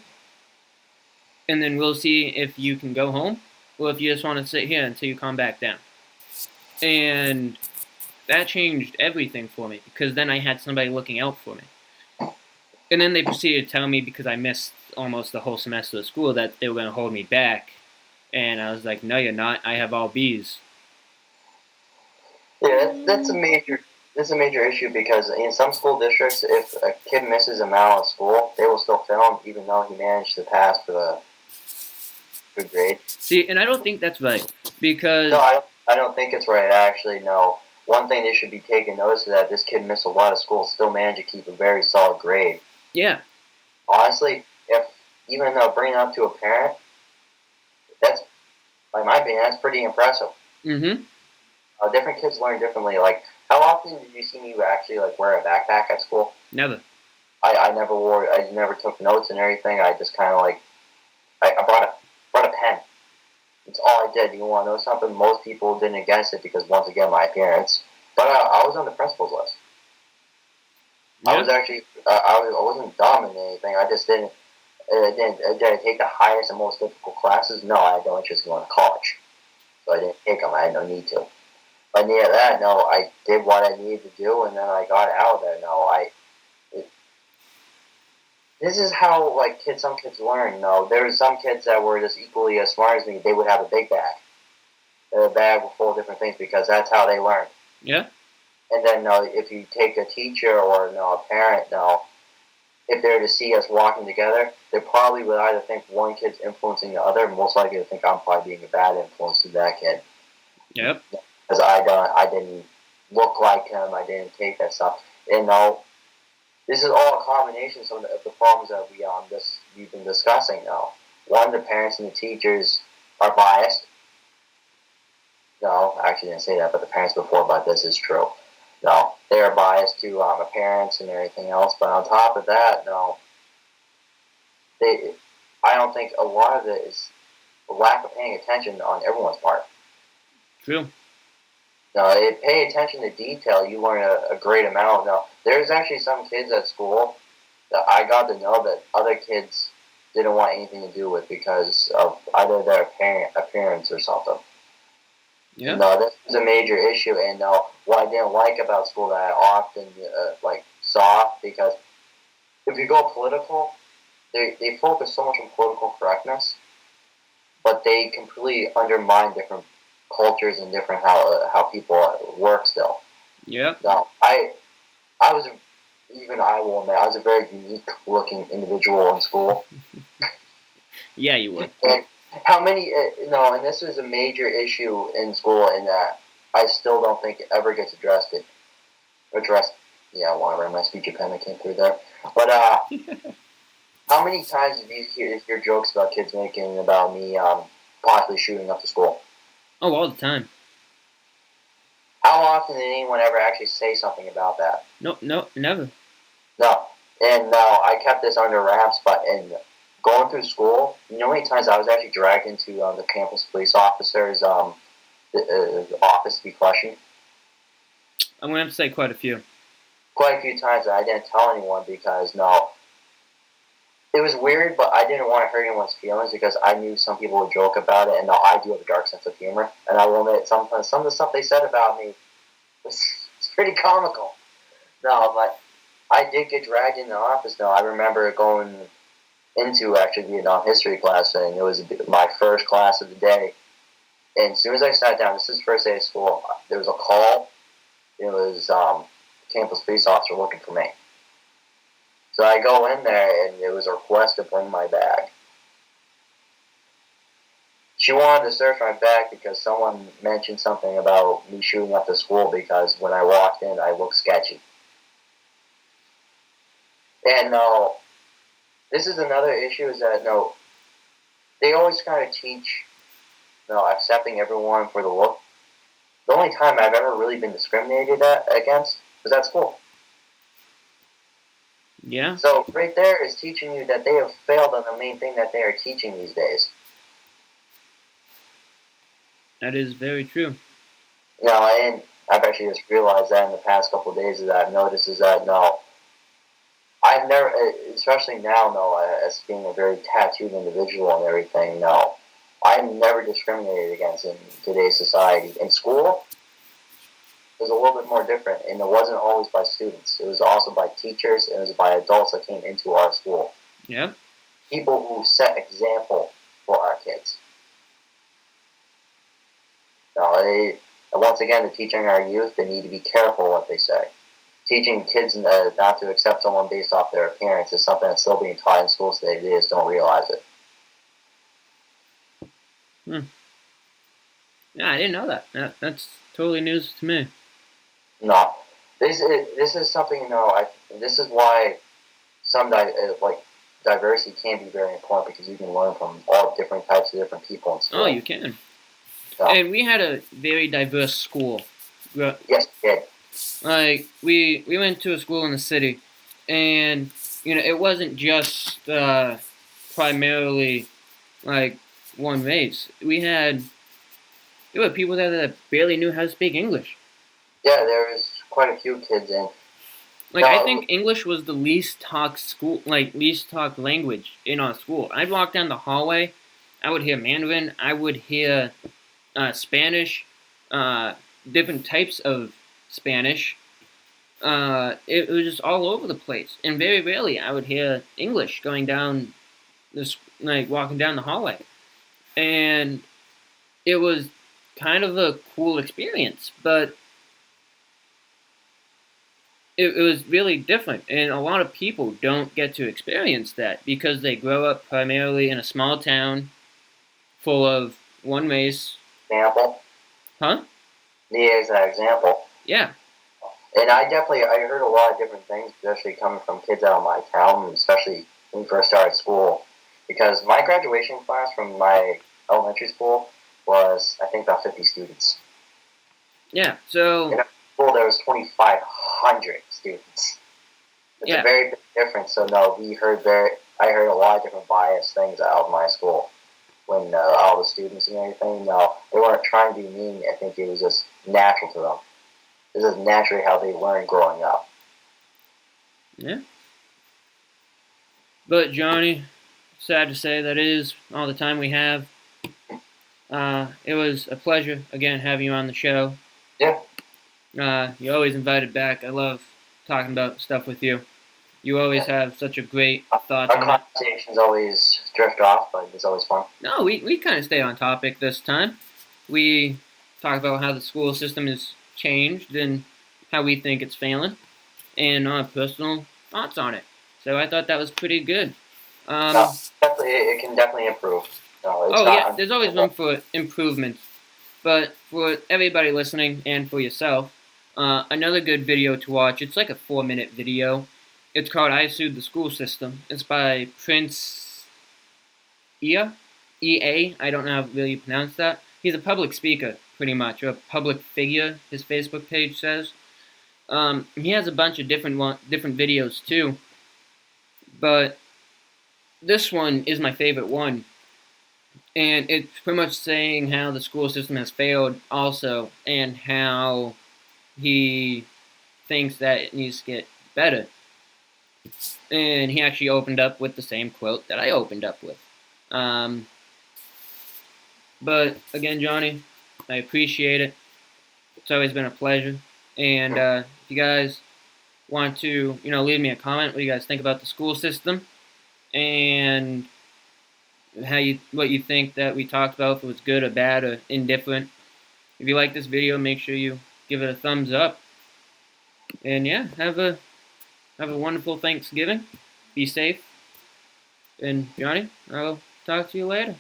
and then we'll see if you can go home or if you just want to sit here until you calm back down. And that changed everything for me because then I had somebody looking out for me. And then they proceeded to tell me because I missed almost the whole semester of school that they were going to hold me back. And I was like, no, you're not. I have all B's. yeah, that's a major issue because in some school districts, if a kid misses a mile at school, they will still film even though he managed to pass for the good grade. See, and I don't think that's right because, No, I don't think it's right. Actually, no. One thing they should be taking notice of that this kid missed a lot of school, still managed to keep a very solid grade. yeah, Honestly, if even though bringing it up to a parent, that's, like my opinion, that's pretty impressive. mm-hmm, Different kids learn differently. Like, how often did you see me actually like wear a backpack at school? never. I never wore. I never took notes and everything. I just kind of like I brought a pen. It's all I did. You want to know something? Most people didn't guess it because once again my appearance. But I was on the principal's list. I Yeah, was actually I wasn't dumb in anything. I just didn't. Did I take the highest and most difficult classes? No, I had no interest in going to college, so I didn't take them. I had no need to. But near that, no, I did what I needed to do, and then I got out of there. No, it, this is how like some kids learn. No, there were some kids that were just equally as smart as me. They would have a big bag, a bag full of different things because that's how they learn. yeah, And then no, if you take a teacher or no a parent, no, if they're to see us walking together, they probably would either think one kid's influencing the other, most likely to think I'm probably being a bad influence to that kid yep, because I didn't look like him, I didn't take that stuff. And no, this is all a combination of some of the problems that we've been discussing now. One, the parents and the teachers are biased. No, I actually didn't say that, but the parents before, but this is true. No, they are biased to the parents and everything else. But on top of that, no, they. I don't think a lot of it is a lack of paying attention on everyone's part. true. Now, if you pay attention to detail, you learn a great amount. Now, there's actually some kids at school that I got to know that other kids didn't want anything to do with because of either their appearance or something. Yeah, No, this is a major issue, and what I didn't like about school that I often saw because if you go political, they focus so much on political correctness, but they completely undermine different cultures and different how people work still. yep, Now, I was even I will admit I was a very unique looking individual in school. yeah, you would. And how many no, and this is a major issue in school, and that I still don't think it ever gets addressed. Yeah, whatever. My speech impediment came through there. But how many times did you hear jokes about kids making about me possibly shooting up the school? Oh, all the time. How often did anyone ever actually say something about that? No, no, never. No. And I kept this under wraps, but in going through school, you know how many times I was actually dragged into the campus police officer's office to be questioned? I'm gonna have to say quite a few. Quite a few times that I didn't tell anyone because, no, it was weird, but I didn't want to hurt anyone's feelings because I knew some people would joke about it, and no, I do have a dark sense of humor. And I will admit, sometimes some of the stuff they said about me was it's pretty comical. No, but I did get dragged in the office. No, I remember going into actually Vietnam history class, and it was my first class of the day. And as soon as I sat down, this is the first day of school. There was a call. It was campus police officer looking for me. So I go in there, and it was a request to bring my bag. She wanted to search my bag because someone mentioned something about me shooting up the school because when I walked in, I looked sketchy. And no, this is another issue is that no, they always kind of teach accepting everyone for the look. The only time I've ever really been discriminated against was at school. Yeah. So right there is teaching you that they have failed on the main thing that they are teaching these days. That is very true. And I've actually just realized that in the past couple of days that I've noticed is that I've never, especially now, as being a very tattooed individual and everything, I'm never discriminated against in today's society. In school, it was a little bit more different, and it wasn't always by students. It was also by teachers, and it was by adults that came into our school. Yeah. People who set example for our kids. Once again, they're teaching our youth, they need to be careful what they say. Teaching kids not to accept someone based off their appearance is something that's still being taught in schools today. They just don't realize it. Yeah, I didn't know that. That's totally news to me. No, this is something. This is why diversity can be very important because you can learn from all different types of different people in school. Oh, you can. And we had a very diverse school. Yes, we did. Like we went to a school in the city, and it wasn't just primarily like one race. There were people there that barely knew how to speak English. Yeah, there was quite a few kids in. I think English was the least talked language in our school. I'd walk down the hallway, I would hear Mandarin, I would hear Spanish, different types of Spanish. It was just all over the place, and very rarely I would hear English going down walking down the hallway, and it was kind of a cool experience, but it was really different, and a lot of people don't get to experience that because they grow up primarily in a small town full of one race. Example? Huh? Yeah, as an example. Yeah. And I heard a lot of different things, especially coming from kids out of my town, especially when we first started school. Because my graduation class from my elementary school was, I think, about 50 students. Yeah, so... In our school, there was 2,500 students. It's a very big difference. So, I heard a lot of different biased things out of my school. When all the students and everything, they weren't trying to be mean. I think it was just natural to them. This is naturally how they learn growing up. Yeah. But Johnny, sad to say that is all the time we have. It was a pleasure again having you on the show. Yeah. You're always invited back. I love talking about stuff with you. You always have such a great thought. Our conversations always drift off, but it's always fun. No, we kind of stay on topic this time. We talk about how the school system has changed and how we think it's failing, and our personal thoughts on it. So I thought that was pretty good. It can definitely improve. There's always room for improvement. But for everybody listening and for yourself, another good video to watch. It's like a 4-minute video. It's called "I Sued the School System." It's by Prince Ea. E-A. I don't know how really you pronounce that. He's a public speaker, pretty much, or a public figure, his Facebook page says. He has a bunch of different videos, too. But this one is my favorite one. And it's pretty much saying how the school system has failed also, and how he thinks that it needs to get better. And he actually opened up with the same quote that I opened up with. But again, Johnny, I appreciate it. It's always been a pleasure. And if you guys want to, leave me a comment what you guys think about the school system and what you think that we talked about, if it was good or bad or indifferent. If you like this video, make sure you give it a thumbs up. And yeah, have a wonderful Thanksgiving. be safe. And Johnny, I'll talk to you later.